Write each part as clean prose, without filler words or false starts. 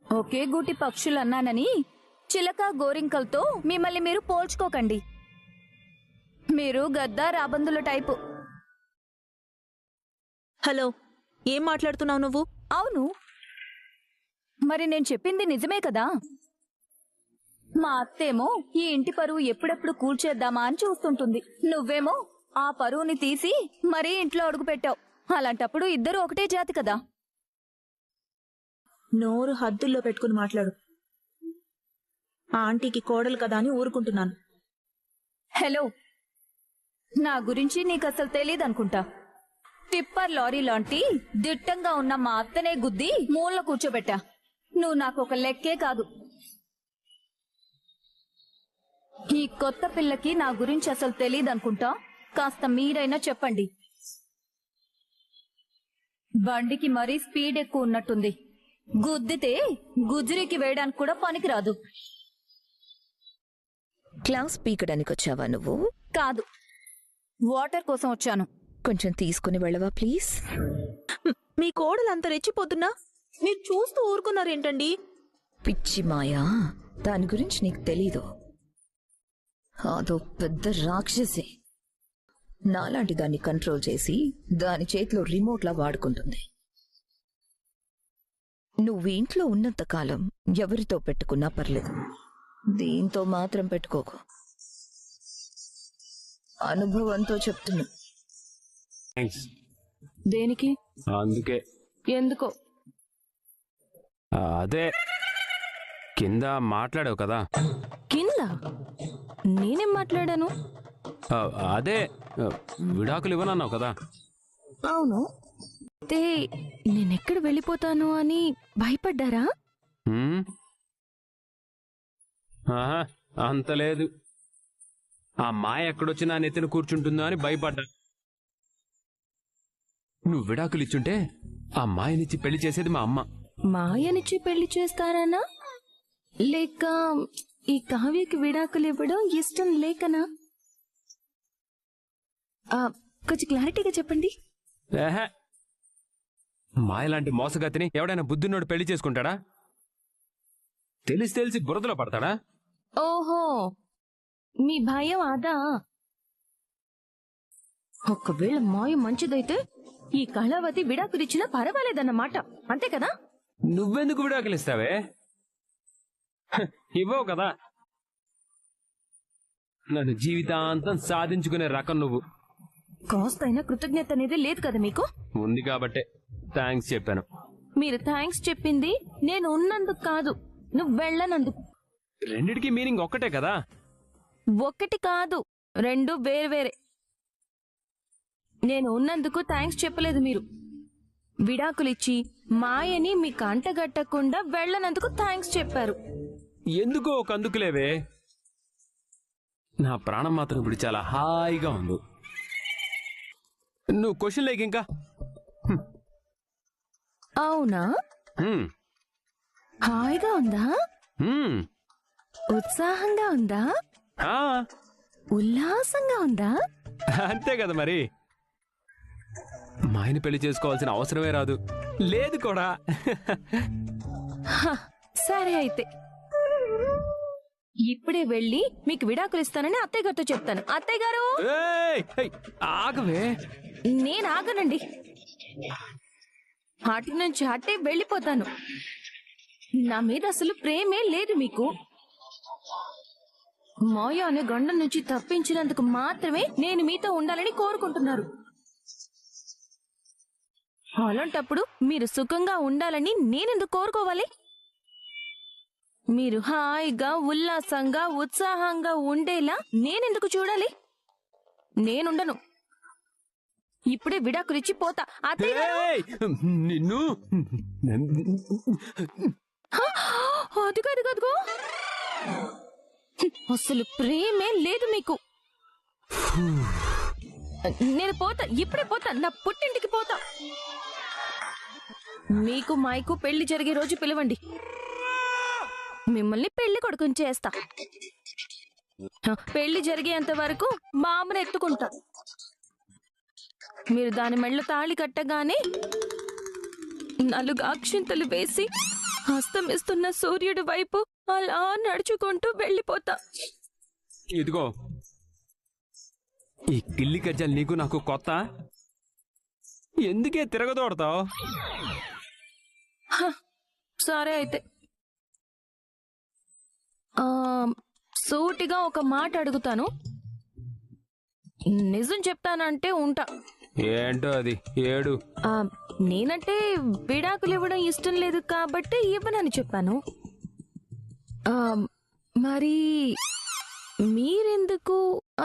ఒకే గూటి పక్షులన్నానని చిలక గోరింకలతో మిమ్మల్ని మీరు పోల్చుకోకండి. మీరు గద్ద రాబందుల టైపు. హలో, ఏం మాట్లాడుతున్నావు నువ్వు? అవును, మరి నేను చెప్పింది నిజమే కదా. మా అత్తేమో ఈ ఇంటి పరువు ఎప్పుడెప్పుడు కూల్చేద్దామా అని చూస్తుంటుంది. నువ్వేమో ఆ పరువుని తీసి మరీ ఇంట్లో అడుగుపెట్టావు. అలాంటప్పుడు ఇద్దరు ఒకటే జాతి కదా. నోరు హద్దుల్లో పెట్టుకుని మాట్లాడు. ఆ ఆంటీకి కోడలు కదా అని ఊరుకుంటున్నాను. హలో, నా గురించి నీకు అసలు తెలియదనుకుంటా. టిప్పర్ లారీ లాంటి దిట్టంగా ఉన్న మా అత్తనే గుద్ది మూల కూర్చోబెట్టా. నువ్వు నాకు ఒక లెక్కే కాదు. ఈ కొత్త పిల్లకి నా గురించి అసలు తెలియదనుకుంటా. కాస్త మీరైనా చెప్పండి. బండికి మరీ స్పీడ్ ఎక్కువ ఉన్నట్టుంది. గుద్దితే గుజ్జరికి వేయడానికి కూడా పనికిరాదు. క్లాస్ పీకడానికి వచ్చావా నువ్వు? కాదు, వాటర్ కోసం వచ్చాను. కొంచెం తీసుకుని వెళ్ళవా ప్లీజ్? మీ కోడలు అంత రెచ్చిపోతున్నా మీరు చూస్తూ ఊరుకున్నారేంటండి? పిచ్చి మాయా, దాని గురించి నీకు తెలీదు. అదో పెద్ద రాక్షసి. నాలాంటి దాన్ని కంట్రోల్ చేసి దాని చేతిలో రిమోట్లా వాడుకుంటుంది. నువ్వు ఇంట్లో ఉన్నంతకాలం ఎవరితో పెట్టుకున్నా పర్లేదు, దీంతో మాత్రం పెట్టుకోకు. అనుభవంతో చెప్తున్నా. దేనికి? అందుకే. ఎందుకో? అదే కింద మాట్లాడావు కదా. కింద నేనేం మాట్లాడాను? అదే విడాకులు ఇవ్వనన్నావు కదా. అవును, నేనెక్కడ వెళ్ళిపోతాను అని భయపడ్డారా? ఆహా, అంత లేదు. ఆ మాయ ఎక్కడొచ్చి నా నెత్తిన కూర్చుంటుందో అని భయపడ్డా. నువ్వు విడాకులు ఇచ్చుంటే ఆ మాయనిచ్చి పెళ్లి చేసేది మా అమ్మ. మాయనిచ్చి పెళ్లి చేస్తారనా, లేక ఈ కావ్యకి విడాకులు ఇవ్వడం ఇష్టం లేకనా? కొంచెం క్లారిటీగా చెప్పండి. మాయలాంటి మోసగతిని ఎవడైనా బుద్ధినోడు పెళ్లి చేసుకుంటాడా? తెలిసి బురదలో పడతాడా? ఓహో, మీ భయం అదా? ఒకవేళ మాయ మంచిదైతే ఈ కళావతి విడాకులిచ్చినా పర్వాలేదన్నమాట, అంతే కదా? నువ్వెందుకు విడాకులు ఇస్తావే? ఇవ్వవు కదా. నన్ను జీవితాంతం సాధించుకునే రకం నువ్వు. కాస్తైనా కృతజ్ఞత అనేది లేదు కదా మీకు? ఉంది కాబట్టే థ్యాంక్స్ చెప్పాను. మీరు థ్యాంక్స్ చెప్పింది నేను ఉన్నందుకు కాదు, నువ్వు వెళ్ళనందుకు. రెండిటికి మీనింగ్ ఒక్కటే కదా. ఒక్కటి కాదు, రెండు వేరే. నేను ఉన్నందుకు థ్యాంక్స్ చెప్పలేదు మీరు. విడాకులిచ్చి మాయని మీ కంటగట్టకుండా వెళ్ళనందుకు థ్యాంక్స్ చెప్పారు. ఎందుకో ఒక అందుకులేవే. నా ప్రాణం మాత్రం ఇప్పుడు చాలా హాయిగా ఉంది. నువ్వు క్వశ్చన్ లేక ఇంకా. అవునా? హాయిగా ఉందా? ఉత్సాహంగా ఉందా? ఉల్లాసంగా ఉందా? అంతే కదా మరి. మాయని పెళ్లి చేసుకోవాల్సిన అవసరమే రాదు, లేదు కూడా. సరే అయితే ఇప్పుడే వెళ్ళి మీకు విడాకులు ఇస్తానని అత్తయ్య గారితో చెప్తాను. అత్తయ్య గారు! ఆగవే. నేను ఆగనండి. అటు నుంచి అట్టే వెళ్ళిపోతాను. నా మీద అసలు ప్రేమే లేదు మీకు. మాయ అనే గండం నుంచి తప్పించినందుకు మాత్రమే నేను మీతో ఉండాలని కోరుకుంటున్నారు. అలాంటప్పుడు మీరు సుఖంగా ఉండాలని నేనెందుకు కోరుకోవాలి? మీరు హాయిగా ఉల్లాసంగా ఉత్సాహంగా ఉండేలా నేనెందుకు చూడాలి? నేనుండను. ఇప్పుడే విడాకులిచ్చి పోతా. నిన్ను అదిగో అసలు ప్రేమే లేదు మీకు. నేను పోతా, ఇప్పుడే పోతా, నా పుట్టింటికి పోతా. మీకు మాయకు పెళ్లి జరిగే రోజు పిలవండి, మిమ్మల్ని పెళ్లి కొడుకుని చేస్తా. పెళ్లి జరిగేంత వరకు మా అమ్మని ఎత్తుకుంటా. మీరు దాని మెళ్ళ తాళి కట్టగానే 4 అక్షింతలు వేసి అస్తమిస్తున్న సూర్యుడి వైపు అలా నడుచుకుంటూ వెళ్ళిపోతా. ఇదిగో ఈ గిల్లి కజ్జాలు నీకు నాకు కొత్త. ఎందుకే తిరగదోడతావు? సరే అయితే సూటిగా ఒక మాట అడుగుతాను, నిజం చెప్తానంటే ఉంటా. ఏంటో అది ఏడు. నేనంటే విడాకులు ఇవ్వడం ఇష్టం లేదు కాబట్టి ఇవ్వనని చెప్పాను. మరి మీరెందుకు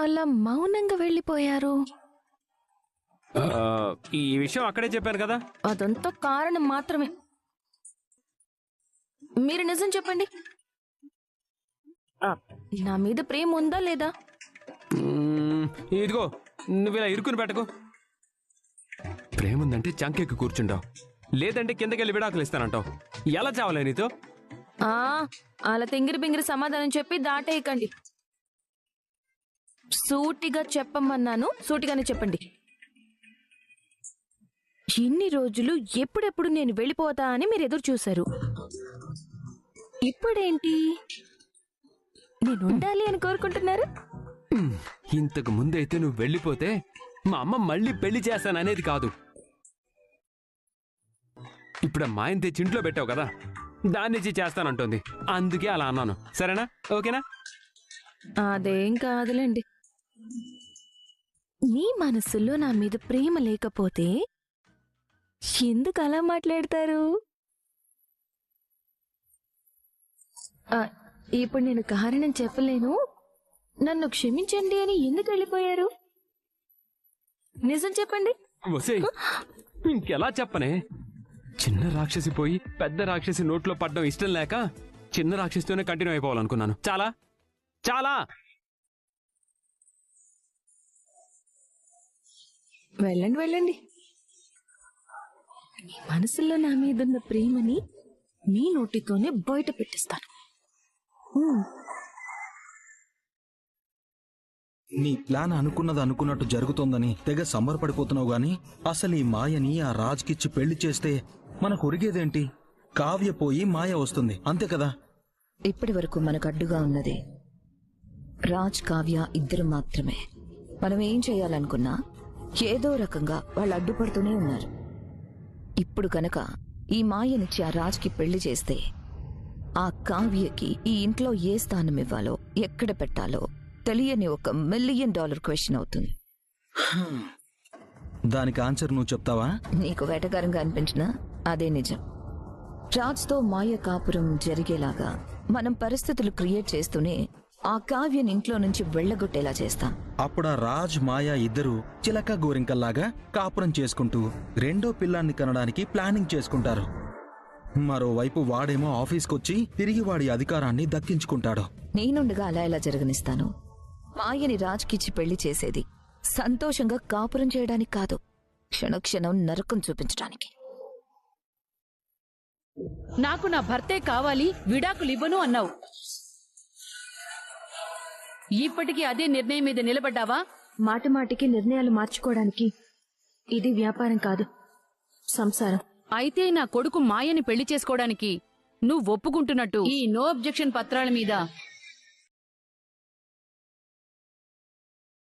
అలా మౌనంగా వెళ్ళిపోయారు? ఈ విషయం అక్కడే చెప్పాను కదా. అదంతా కారణం మాత్రమే. మీరు నిజం చెప్పండి, నా మీద ప్రేమ ఉందా లేదా? ఇదిగో నువ్వు ఇలా ఇరుకుని పెట్టకు. ప్రేమ ఉందంటే చంకెక్కి కూర్చుంటావు, లేదంటే కిందకెళ్ళి విడాకులు ఇస్తానంటావు. ఎలా చావలే నీతో? అలా తింగిరి బింగిరి సమాధానం చెప్పి దాటేయకండి. సూటిగా చెప్పమన్నాను, సూటిగానే చెప్పండి. ఇన్ని రోజులు ఎప్పుడెప్పుడు నేను వెళ్ళిపోతా అని మీరు ఎదురు చూశారు. ఇప్పుడేంటి నేను ఉండాలి అని కోరుకుంటున్నారు? ఇంతకు ముందైతే నువ్వు వెళ్ళిపోతే మా అమ్మ మళ్ళీ పెళ్లి చేస్తాననేది కాదు. ఇప్పుడు ఆ మాయం తెచ్చి ఇంట్లో పెట్టావు కదా, దాన్నిచ్చి చేస్తానంటుంది. అందుకే అలా అన్నాను. సరేనా? ఓకేనా? అదేం కాదులేండి. మీ మనసులో నా మీద ప్రేమ లేకపోతే ఎందుకు అలా మాట్లాడతారు? ఇప్పుడు నేను కారణం చెప్పలేను, నన్ను క్షమించండి అని ఎందుకు వెళ్ళిపోయారు? నిజం చెప్పండి. ఒసేయ్, ఇంకెలా చెప్పనే? చిన్న రాక్షసి పోయి పెద్ద రాక్షసి నోట్లో పడ్డం ఇష్టం లేక చిన్న రాక్షసితోనే కంటిన్యూ అయిపోవాలనుకున్నాను. చాలా చాలా. వెళ్ళండి వెళ్ళండి. మీ మనసులో నా మీదున్న ప్రేమని మీ నోటితోనే బయట పెట్టిస్తాను. నీ ప్లాన్ అనుకున్నది అనుకున్నట్టు జరుగుతోందని తెగ సంబరపడిపోతున్నావు గాని అసలు ఈ మాయని ఆ రాజ్కిచ్చి పెళ్లి చేస్తే మనకు ఒరిగేదేంటి? కావ్య పోయి మాయ వస్తుంది, అంతే కదా? ఇప్పటి వరకు మనకు అడ్డుగా ఉన్నది రాజ్, కావ్య ఇద్దరు మాత్రమే. మనం ఏం చేయాలనుకున్నా ఏదో రకంగా వాళ్ళు అడ్డుపడుతూనే ఉన్నారు. ఇప్పుడు కనుక ఈ మాయనిచ్చి ఆ రాజ్కి పెళ్లి చేస్తే ఆ కావ్యకి ఈ ఇంట్లో ఏ స్థానం ఇవ్వాలో, ఎక్కడ పెట్టాలో తెలియని $1 మిలియన్ క్వశ్చన్ అవుతుంది. దానికి ఆన్సర్ నువ్వు చెప్తావా? నీకు వేటగారంగా అనిపించినా అదే నిజం. రాజ్తో మాయ కాపురం జరిగేలాగా మనం పరిస్థితులు క్రియేట్ చేస్తూనే ఆ కావ్యని ఇంట్లో నుంచి వెళ్లగొట్టేలా చేస్తాం. అప్పుడా రాజ్, మాయ ఇద్దరు చిలక గోరింకల్లాగా కాపురం చేసుకుంటూ రెండో పిల్లాన్ని కనడానికి ప్లానింగ్ చేసుకుంటారు. మరోవైపు వాడేమో ఆఫీస్కొచ్చి తిరిగి వాడి అధికారాన్ని దక్కించుకుంటాడు. నేనుండగా అలా ఎలా జరగనిస్తాను? మాయని రాజ్కిచ్చి పెళ్లి చేసేది సంతోషంగా కాపురం చేయడానికి కాదు, క్షణక్షణం నరకం చూపించడానికి. నాకు నా భర్తే కావాలి, విడాకులు ఇవ్వను అన్నావు. ఇప్పటికీ అదే నిర్ణయం మీద నిలబడ్డావా? మాటి మాటికి నిర్ణయాలు మార్చుకోవడానికి ఇది వ్యాపారం కాదు, సంసారం. అయితే నా కొడుకు మాయని పెళ్లి చేసుకోవడానికి నువ్వు ఒప్పుకుంటున్నట్టు ఈ నో అబ్జెక్షన్ పత్రాల మీద